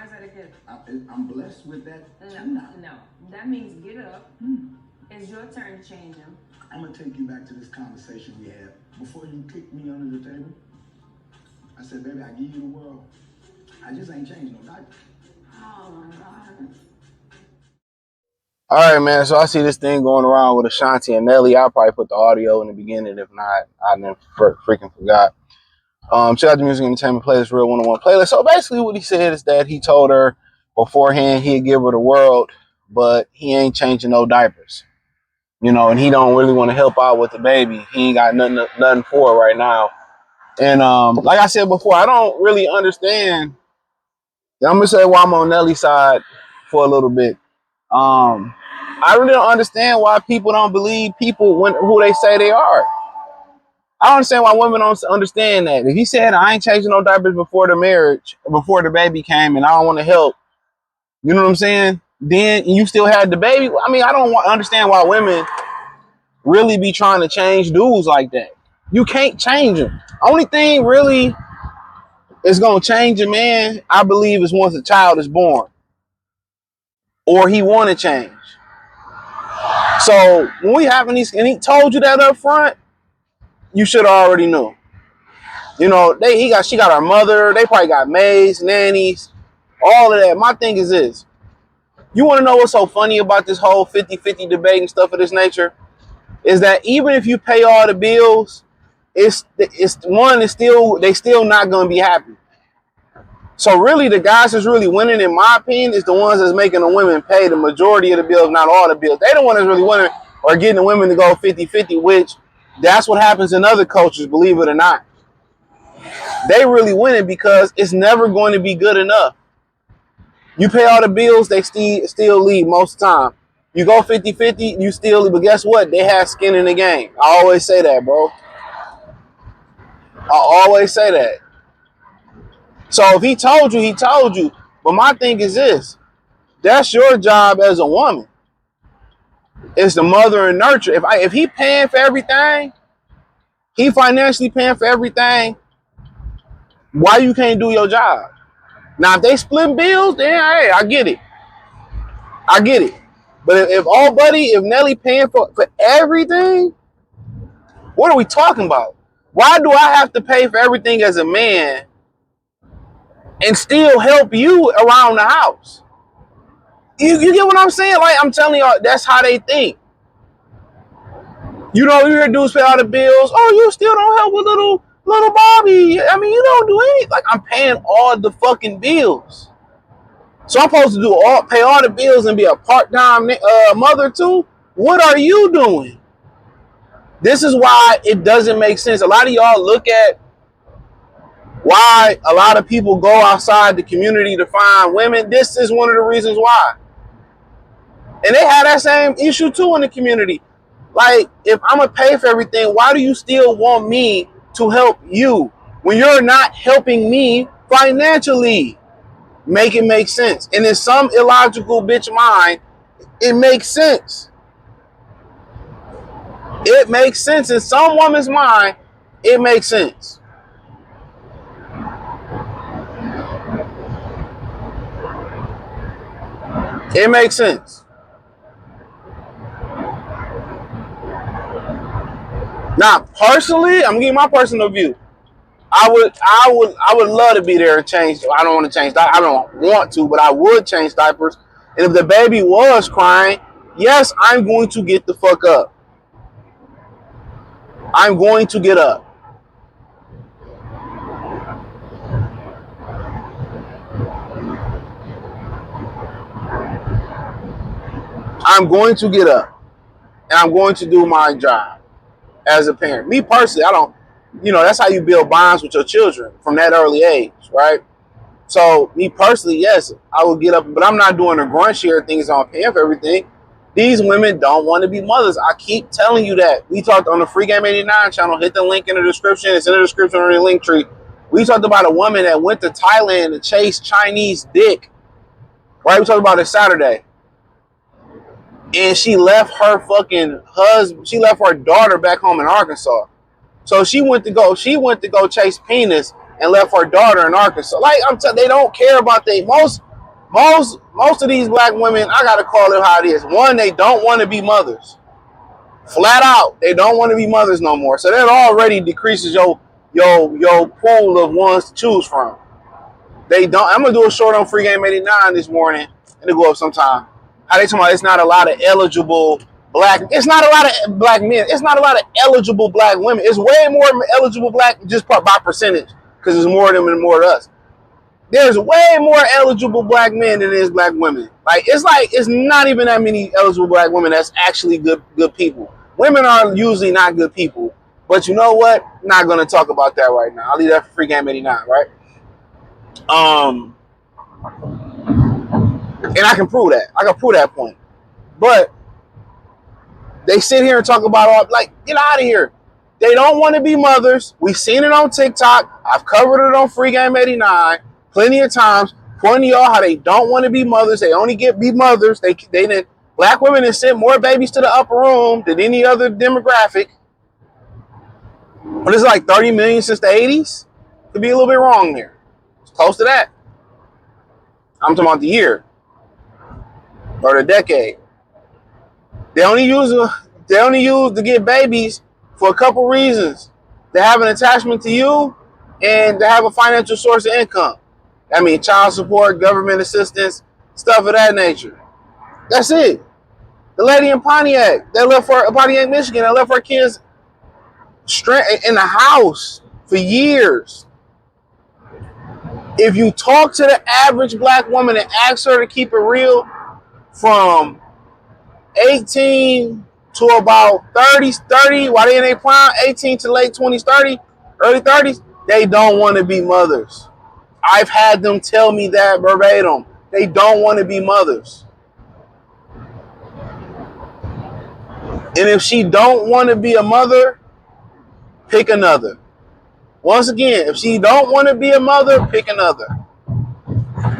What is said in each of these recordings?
is that a gift? I'm blessed with that. No. That means get up. It's your turn to change him. I'm gonna take you back to this conversation we had before you kicked me under the table. I said, baby, I give you the world. I just ain't changed no diaper. Oh my God. All right, man. So I see this thing going around with Ashanti and Nelly. I'll probably put the audio in the beginning. If not, I didn't freaking forgot. Check out the Music Entertainment Playlist, Real 101 Playlist. So basically what he said is that he told her beforehand he'd give her the world, but he ain't changing no diapers. You know, and he don't really want to help out with the baby. He ain't got nothing for her right now. And like I said before, I don't really understand. I'm going to say why I'm on Nelly's side for a little bit. I really don't understand why people don't believe people who they say they are. I don't understand why women don't understand that. If he said, I ain't changing no diapers before the marriage, before the baby came, and I don't want to help, you know what I'm saying? Then you still had the baby. I mean, I don't understand why women really be trying to change dudes like that. You can't change them. Only thing really is going to change a man, I believe, is once a child is born. Or he want to change. So when we having these, and he told you that up front, you should have already knew. You know, she got her mother, they probably got maids, nannies, all of that. My thing is this. You want to know what's so funny about this whole 50-50 debate and stuff of this nature? Is that even if you pay all the bills, they still not gonna be happy. So really the guys that's really winning, in my opinion, is the ones that's making the women pay the majority of the bills, not all the bills. They the ones that's really winning or getting the women to go 50-50, which that's what happens in other cultures, believe it or not. They really winning because it's never going to be good enough. You pay all the bills, they still leave most of the time. You go 50-50, you still leave. But guess what? They have skin in the game. I always say that, bro. I always say that. So if he told you, he told you. But my thing is this. That's your job as a woman. It's the mother and nurture. If he paying for everything, he financially paying for everything, why you can't do your job? Now, if they split bills, then hey, I get it. I get it. But if Nelly paying for everything, what are we talking about? Why do I have to pay for everything as a man and still help you around the house? You get what I'm saying? Like, I'm telling y'all, that's how they think. You know, you hear dudes pay all the bills. Oh, you still don't help with little Bobby. I mean, you don't do anything. Like, I'm paying all the fucking bills. So I'm supposed to pay all the bills and be a part-time mother too? What are you doing? This is why it doesn't make sense. A lot of y'all look at why a lot of people go outside the community to find women. This is one of the reasons why. And they have that same issue too in the community. Like, if I'm going to pay for everything, why do you still want me to help you when you're not helping me financially? Make it make sense. And in some illogical bitch mind, it makes sense. It makes sense. In some woman's mind, it makes sense. It makes sense. Now, personally, I'm giving my personal view. I would love to be there and change. I don't want to change. I don't want to, but I would change diapers. And if the baby was crying, yes, I'm going to get the fuck up. I'm going to get up. I'm going to get up. And I'm going to do my job as a parent. Me personally, I don't, that's how you build bonds with your children from that early age, right? So me personally, yes, I will get up, but I'm not doing the grunt share things on paying for everything. These women don't want to be mothers. I keep telling you that. We talked on the Free Game 89 channel. Hit the link in the description. It's in the description or the link tree. We talked about a woman that went to Thailand to chase Chinese dick. Right? We talked about it Saturday. And she left her fucking husband. She left her daughter back home in Arkansas. So she went to go chase penis and left her daughter in Arkansas. Like, they don't care about most Most of these black women, I gotta call it how it is. One, they don't want to be mothers. Flat out, they don't want to be mothers no more. So that already decreases your pool of ones to choose from. They don't. I'm gonna do a short on Free Game 89 this morning, and it'll go up sometime. How they talking about it's not a lot of eligible black. It's not a lot of black men. It's not a lot of eligible black women. It's way more eligible black just by percentage because there's more of them and more of us. There's way more eligible black men than there is black women. Like it's not even that many eligible black women that's actually good people. Women are usually not good people. But you know what? Not gonna talk about that right now. I'll leave that for Free Game 89, right? And I can prove that. I can prove that point. But they sit here and talk about all like, get out of here. They don't want to be mothers. We've seen it on TikTok. I've covered it on Free Game 89 plenty of times, pointing y'all how they don't want to be mothers. They only be mothers. Black women have sent more babies to the upper room than any other demographic. But it's like 30 million since the 80s. Could be a little bit wrong there. It's close to that. I'm talking about the year or the decade. They only use to get babies for a couple reasons. They have an attachment to you and they have a financial source of income. I mean, child support, government assistance, stuff of that nature. That's it. The lady in Pontiac, Pontiac, Michigan, that left her kids in the house for years. If you talk to the average black woman and ask her to keep it real, from 18 to about 30, while they in their prime, 18 to late 20s, 30, early 30s, they don't want to be mothers. I've had them tell me that verbatim. They don't want to be mothers. And if she don't want to be a mother, pick another. Once again, if she don't want to be a mother, pick another.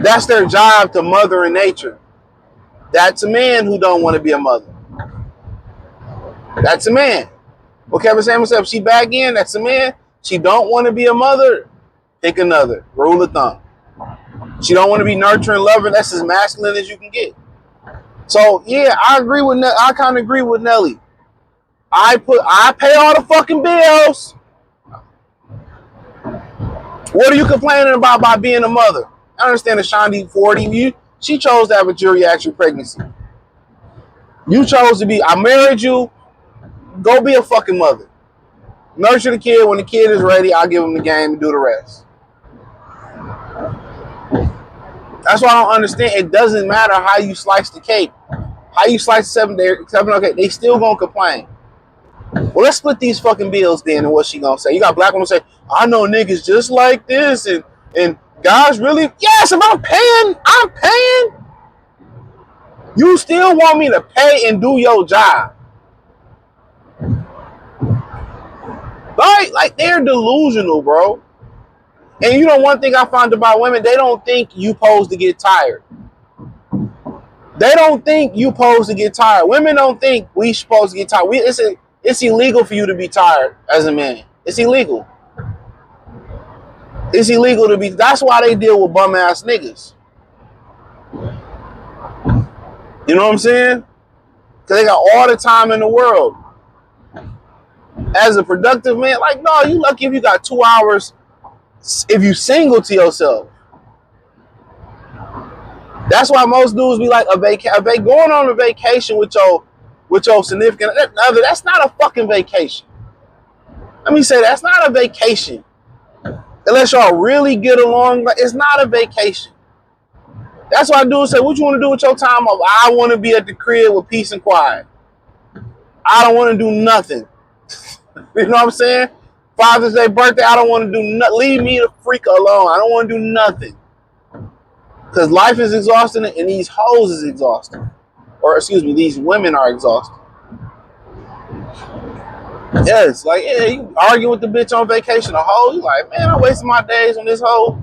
That's their job, to mother in nature. That's a man who don't want to be a mother. That's a man. What Kevin Samuel said, if she back in, that's a man. She don't want to be a mother, pick another. Rule of thumb. She don't want to be nurturing, loving. That's as masculine as you can get. So yeah, I kind of agree with Nelly. I pay all the fucking bills. What are you complaining about by being a mother? I understand Ashanti 40. She chose to have a geriatric pregnancy. You chose to be. I married you. Go be a fucking mother. Nurture the kid. When the kid is ready, I'll give him the game and do the rest. That's why I don't understand. It doesn't matter how you slice the cake. How you slice 7 okay, they still gonna complain. Well, let's split these fucking bills then, and what she gonna say? You got black women say, I know niggas just like this, and guys really, yes, if I'm paying. You still want me to pay and do your job. Right? Like, they're delusional, bro. And you know one thing I found about women, they don't think you supposed to get tired. They don't think you supposed to get tired. Women don't think we supposed to get tired. It's illegal for you to be tired as a man. It's illegal. It's illegal to be. That's why they deal with bum ass niggas. You know what I'm saying? Because they got all the time in the world. As a productive man, like, no, you lucky if you got 2 hours. If you single to yourself. That's why most dudes be like going on a vacation with your significant other. That's not a fucking vacation. Let me say that's not a vacation. Unless y'all really get along, but it's not a vacation. That's why dudes say, what you want to do with your time off? I want to be at the crib with peace and quiet. I don't want to do nothing. You know what I'm saying? Father's Day, birthday, I don't want to do nothing. Leave me the freak alone. I don't want to do nothing. Because life is exhausting and these hoes is exhausting. Or excuse me, these women are exhausting. Yes, like, yeah, you argue with the bitch on vacation, a hoe, you like, man, I wasted my days on this hoe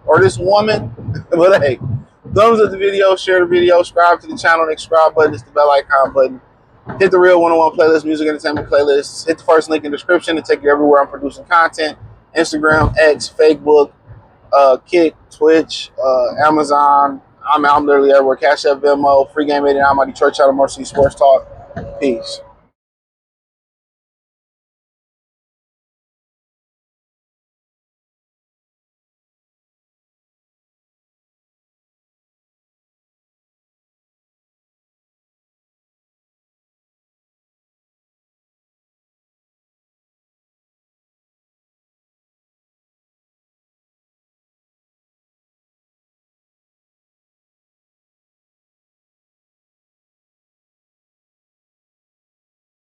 or this woman. But hey, thumbs up the video, share the video, subscribe to the channel, the subscribe button, it's the bell icon button. Hit the Real 101 playlist, music entertainment playlist. Hit the first link in the description to take you everywhere I'm producing content. Instagram, X, Facebook, Kick, Twitch, Amazon. I'm literally everywhere. Cash App, Venmo, Free Game 89, my Detroit Channel, Mercy Sports Talk. Peace.